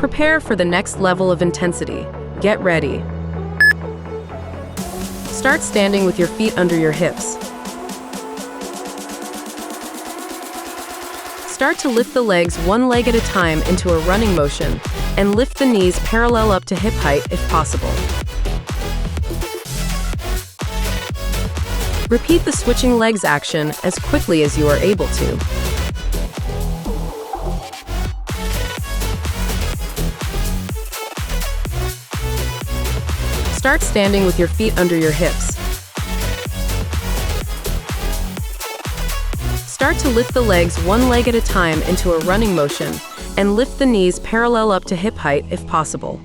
Prepare for the next level of intensity. Get ready. Start standing with your feet under your hips. Start to lift the legs one leg at a time into a running motion, and lift the knees parallel up to hip height if possible. Repeat the switching legs action as quickly as you are able to. Start standing with your feet under your hips. Start to lift the legs one leg at a time into a running motion, and lift the knees parallel up to hip height if possible.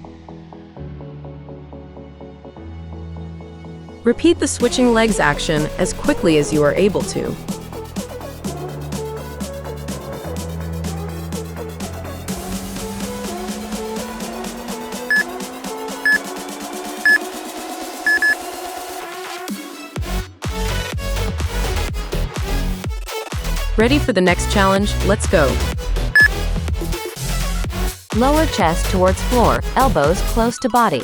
Repeat the switching legs action as quickly as you are able to. Ready for the next challenge? Let's go. Lower chest towards floor, elbows close to body.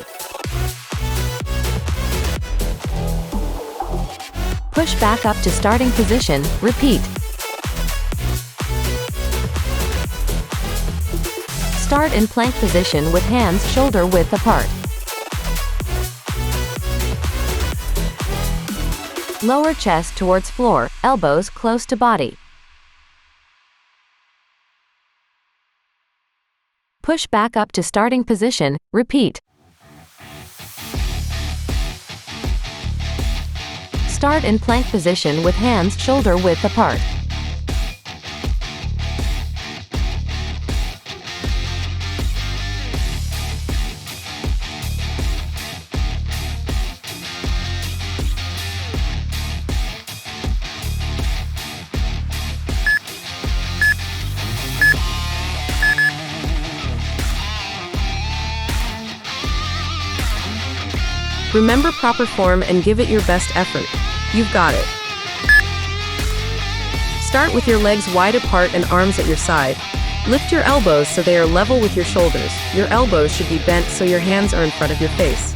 Push back up to starting position, repeat. Start in plank position with hands shoulder width apart. Lower chest towards floor, elbows close to body. Push back up to starting position, repeat. Start in plank position with hands shoulder width apart. Remember proper form and give it your best effort. You've got it. Start with your legs wide apart and arms at your side. Lift your elbows so they are level with your shoulders. Your elbows should be bent so your hands are in front of your face.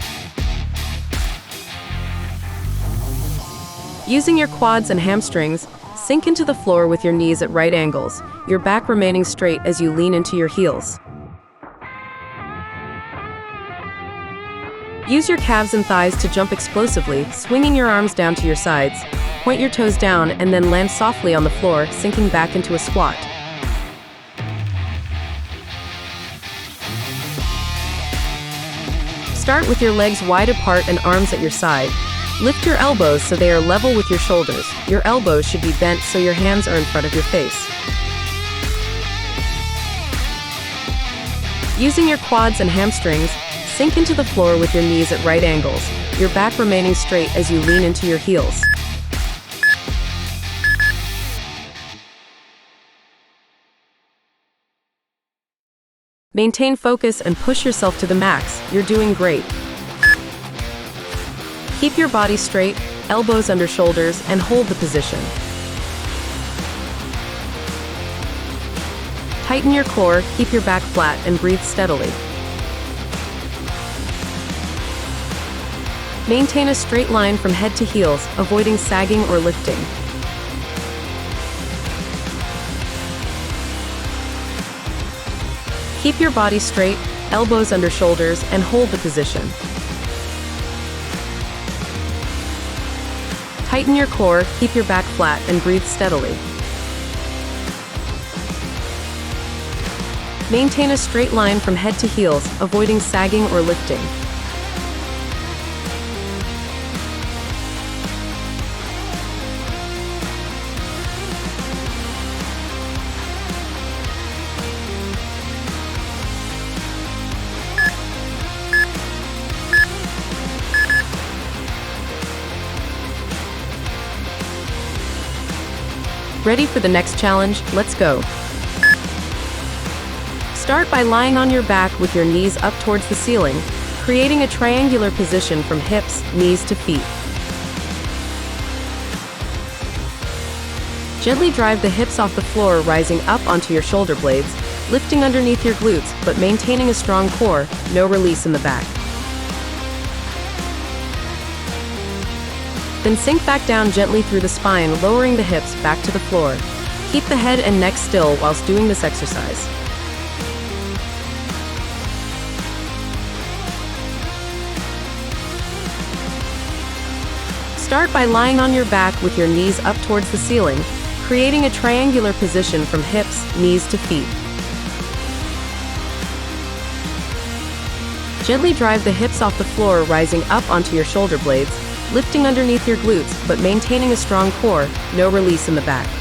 Using your quads and hamstrings, sink into the floor with your knees at right angles, your back remaining straight as you lean into your heels. Use your calves and thighs to jump explosively, swinging your arms down to your sides. Point your toes down and then land softly on the floor, sinking back into a squat. Start with your legs wide apart and arms at your side. Lift your elbows so they are level with your shoulders. Your elbows should be bent so your hands are in front of your face. Using your quads and hamstrings, sink into the floor with your knees at right angles, your back remaining straight as you lean into your heels. Maintain focus and push yourself to the max. You're doing great. Keep your body straight, elbows under shoulders, and hold the position. Tighten your core, keep your back flat, and breathe steadily. Maintain a straight line from head to heels, avoiding sagging or lifting. Keep your body straight, elbows under shoulders, and hold the position. Tighten your core, keep your back flat, and breathe steadily. Maintain a straight line from head to heels, avoiding sagging or lifting. Ready for the next challenge? Let's go. Start by lying on your back with your knees up towards the ceiling, creating a triangular position from hips, knees to feet. Gently drive the hips off the floor, rising up onto your shoulder blades, lifting underneath your glutes but maintaining a strong core, no release in the back. Then sink back down gently through the spine, lowering the hips back to the floor. Keep the head and neck still whilst doing this exercise. Start by lying on your back with your knees up towards the ceiling, creating a triangular position from hips, knees to feet. Gently drive the hips off the floor, rising up onto your shoulder blades, lifting underneath your glutes but maintaining a strong core, no release in the back.